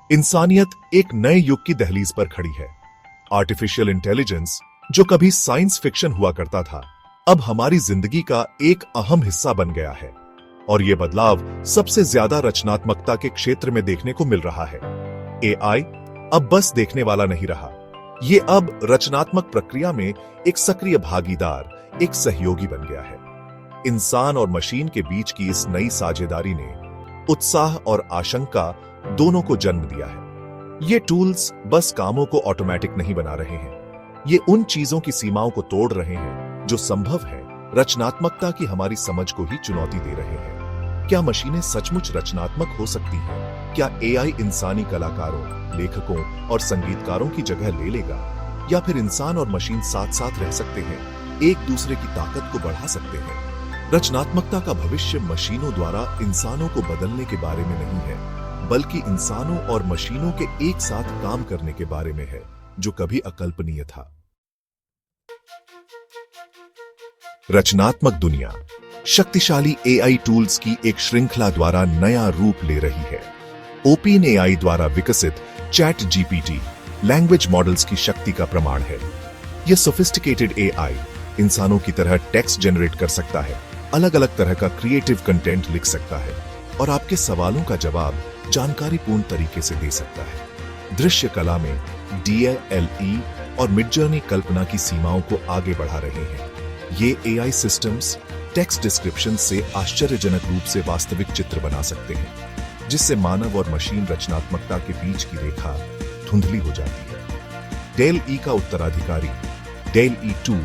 इंसानियत एक नए युग की दहलीज पर खड़ी है। आर्टिफिशियल इंटेलिजेंस, जो कभी साइंस फिक्शन हुआ करता था, अब हमारी जिंदगी का एक अहम हिस्सा बन गया है। और यह बदलाव सबसे ज्यादा रचनात्मकता के क्षेत्र में देखने को मिल रहा है। एआई अब बस देखने वाला नहीं रहा, ये अब रचनात्मक प्रक्रिया में एक सक्रिय भागीदार, एक सहयोगी बन गया है। इंसान और मशीन के बीच की इस नई साझेदारी ने उत्साह और आशंका दोनों को जन्म दिया है। ये टूल्स बस कामों को ऑटोमेटिक नहीं बना रहे हैं, ये उन चीजों की सीमाओं को तोड़ रहे हैं जो संभव है रचनात्मकता की हमारी समझ को ही चुनौती दे रहे हैं। क्या मशीनें सचमुच रचनात्मक हो सकती हैं? क्या एआई इंसानी कलाकारों, लेखकों और संगीतकारों की जगह ले लेगा? या फिर इंसान और मशीन साथ साथ रह सकते हैं, एक दूसरे की ताकत को बढ़ा सकते हैं? रचनात्मकता का भविष्य मशीनों द्वारा इंसानों को बदलने के बारे में नहीं है, बल्कि इंसानों और मशीनों के एक साथ काम करने के बारे में है, जो कभी अकल्पनीय था। रचनात्मक दुनिया शक्तिशाली एआई टूल्स की एक श्रृंखला द्वारा नया रूप ले रही है। ओपन एआई द्वारा विकसित चैट जीपीटी लैंग्वेज मॉडल्स की शक्ति का प्रमाण है। यह सोफिस्टिकेटेड एआई इंसानों की तरह टेक्स्ट जनरेट कर सकता है, अलग अलग तरह का क्रिएटिव कंटेंट लिख सकता है और आपके सवालों का जवाब जानकारीपूर्ण तरीके से दे सकता है। दृश्य कला में डीएलई और मिडजर्नी कल्पना की सीमाओं को आगे बढ़ा रहे हैं। ये एआई सिस्टम्स टेक्स्ट डिस्क्रिप्शन से आश्चर्यजनक रूप से वास्तविक चित्र बना सकते हैं, जिससे मानव और मशीन रचनात्मकता के बीच की रेखा धुंधली हो जाती है। डेल ई का उत्तराधिकारी डेल ई2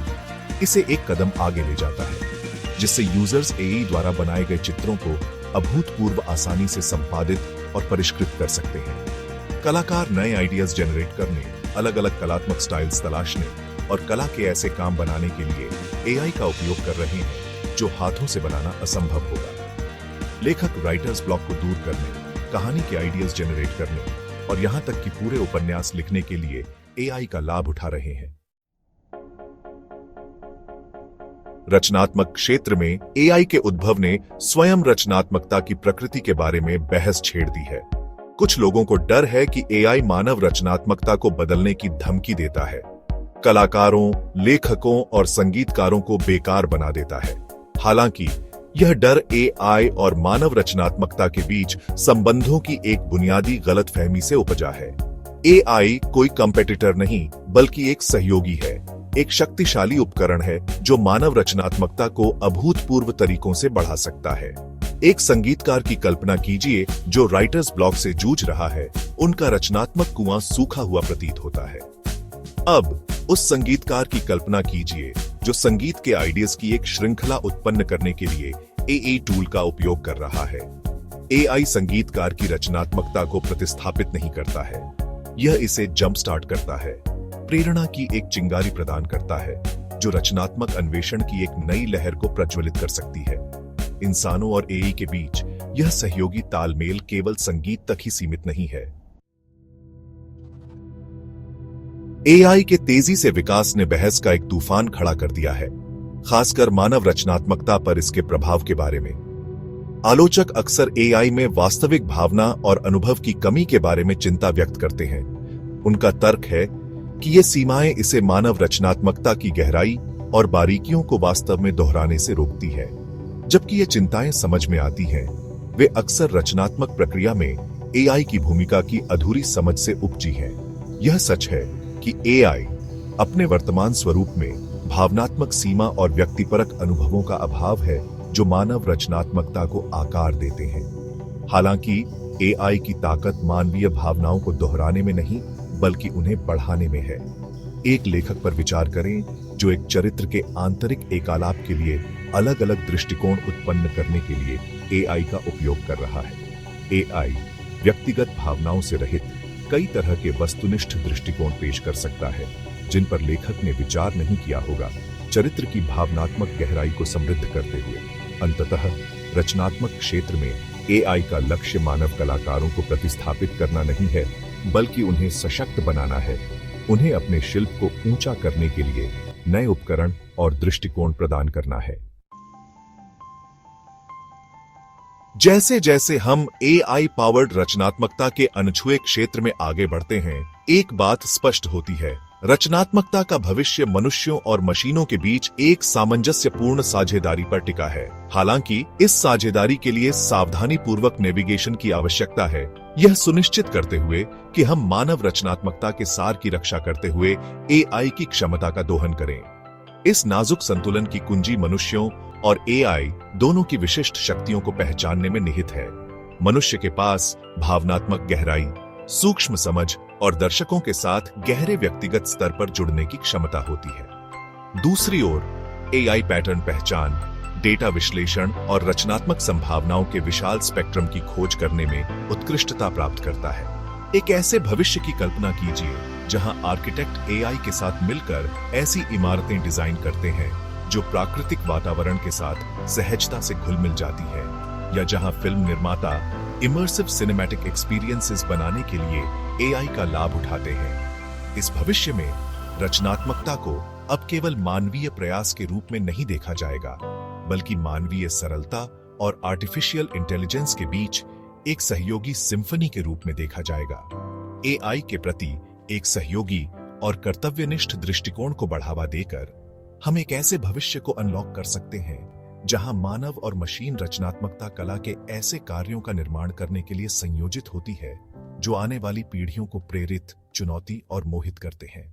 इसे एक कदम आगे ले जाता है, जिससे यूजर्स एआई द्वारा बनाए गए चित्रों को अभूतपूर्व आसानी से संपादित और परिष्कृत कर सकते हैं। कलाकार नए आइडियाज जनरेट करने, अलग अलग कलात्मक स्टाइल्स तलाशने और कला के ऐसे काम बनाने के लिए एआई का उपयोग कर रहे हैं जो हाथों से बनाना असंभव होगा। लेखक राइटर्स ब्लॉक को दूर करने, कहानी के आइडियाज जनरेट करने और यहां तक कि पूरे उपन्यास लिखने के लिए एआई का लाभ उठा रहे हैं। रचनात्मक क्षेत्र में एआई के उद्भव ने स्वयं रचनात्मकता की प्रकृति के बारे में बहस छेड़ दी है। कुछ लोगों को डर है कि एआई मानव रचनात्मकता को बदलने की धमकी देता है, कलाकारों, लेखकों और संगीतकारों को बेकार बना देता है। हालांकि यह डर एआई और मानव रचनात्मकता के बीच संबंधों की एक बुनियादी गलतफहमी से उपजा है। एआई कोई कंपेटिटर नहीं, बल्कि एक सहयोगी है, एक शक्तिशाली उपकरण है जो मानव रचनात्मकता को अभूतपूर्व तरीकों से बढ़ा सकता है। एक संगीतकार की कल्पना कीजिए जो राइटर्स ब्लॉक से जूझ रहा है, उनका रचनात्मक कुआं सूखा हुआ प्रतीत होता है। अब उस संगीतकार की कल्पना कीजिए जो संगीत के आइडियाज की एक श्रृंखला उत्पन्न करने के लिए एआई टूल का उपयोग कर रहा है। एआई संगीतकार की रचनात्मकता को प्रतिस्थापित नहीं करता है, यह इसे जंप स्टार्ट करता है, प्रेरणा की एक चिंगारी प्रदान करता है जो रचनात्मक अन्वेषण की एक नई लहर को प्रज्वलित कर सकती है। इंसानों और एआई के बीच यह सहयोगी तालमेल केवल संगीत तक ही सीमित नहीं है। एआई के तेजी से विकास ने बहस का एक तूफान खड़ा कर दिया है, खासकर मानव रचनात्मकता पर इसके प्रभाव के बारे में। आलोचक अक्सर एआई में वास्तविक भावना और अनुभव की कमी के बारे में चिंता व्यक्त करते हैं। उनका तर्क है कि ये सीमाएं इसे मानव रचनात्मकता की गहराई और बारीकियों को वास्तव में दोहराने से रोकती है। जबकि ये चिंताएं समझ में आती हैं, वे अक्सर रचनात्मक प्रक्रिया में एआई की भूमिका की अधूरी समझ से उपजी हैं। यह सच है कि एआई अपने वर्तमान स्वरूप में भावनात्मक सीमा और व्यक्तिपरक अनुभवों का अभाव है जो मानव रचनात्मकता को आकार देते हैं। हालांकि एआई की ताकत मानवीय भावनाओं को दोहराने में नहीं, बल्कि उन्हें बढ़ाने में है। एक लेखक पर विचार करें जो एक चरित्र के आंतरिक एकालाप के लिए अलग अलग दृष्टिकोण उत्पन्न करने के लिए एआई का उपयोग कर रहा है। एआई व्यक्तिगत भावनाओं से रहित कई तरह के वस्तुनिष्ठ दृष्टिकोण पेश कर सकता है जिन पर लेखक ने विचार नहीं किया होगा, चरित्र की भावनात्मक गहराई को समृद्ध करते हुए। अंततः रचनात्मक क्षेत्र में एआई का लक्ष्य मानव कलाकारों को प्रतिस्थापित करना नहीं है, बल्कि उन्हें सशक्त बनाना है, उन्हें अपने शिल्प को ऊंचा करने के लिए नए उपकरण और दृष्टिकोण प्रदान करना है। जैसे जैसे हम एआई पावर्ड रचनात्मकता के अनछुए क्षेत्र में आगे बढ़ते हैं, एक बात स्पष्ट होती है, रचनात्मकता का भविष्य मनुष्यों और मशीनों के बीच एक सामंजस्यपूर्ण साझेदारी पर टिका है। हालांकि इस साझेदारी के लिए सावधानी पूर्वक नेविगेशन की आवश्यकता है, यह सुनिश्चित करते हुए कि हम मानव रचनात्मकता के सार की रक्षा करते हुए एआई की क्षमता का दोहन करें। इस नाजुक संतुलन की कुंजी मनुष्यों और एआई दोनों की विशिष्ट शक्तियों को पहचानने में निहित है। मनुष्य के पास भावनात्मक गहराई, सूक्ष्म समझ और दर्शकों के साथ गहरे व्यक्तिगत स्तर पर जुड़ने की क्षमता होती है। दूसरी ओर एआई पैटर्न पहचान, डेटा विश्लेषण और रचनात्मक संभावनाओं के विशाल स्पेक्ट्रम की खोज करने में उत्कृष्टता प्राप्त करता है। एक ऐसे भविष्य की कल्पना कीजिए जहां आर्किटेक्ट एआई के साथ मिलकर ऐसी इमारतें डिजाइन करते हैं जो प्राकृतिक वातावरण के साथ सहजता से घुल मिल जाती है, या जहां फिल्म निर्माता इमर्सिव सिनेमैटिक एक्सपीरियंसेस बनाने के लिए एआई का लाभ उठाते हैं। इस भविष्य में रचनात्मकता को अब केवल मानवीय प्रयास के रूप में नहीं देखा जाएगा, बल्कि मानवीय सरलता और आर्टिफिशियल इंटेलिजेंस के बीच एक सहयोगी सिम्फनी के रूप में देखा जाएगा। एआई के प्रति एक सहयोगी और कर्तव्यनिष्ठ दृष्टिकोण को बढ़ावा देकर हम एक ऐसे भविष्य को अनलॉक कर सकते हैं जहां मानव और मशीन रचनात्मकता कला के ऐसे कार्यों का निर्माण करने के लिए संयोजित होती है जो आने वाली पीढ़ियों को प्रेरित, चुनौती और मोहित करते हैं।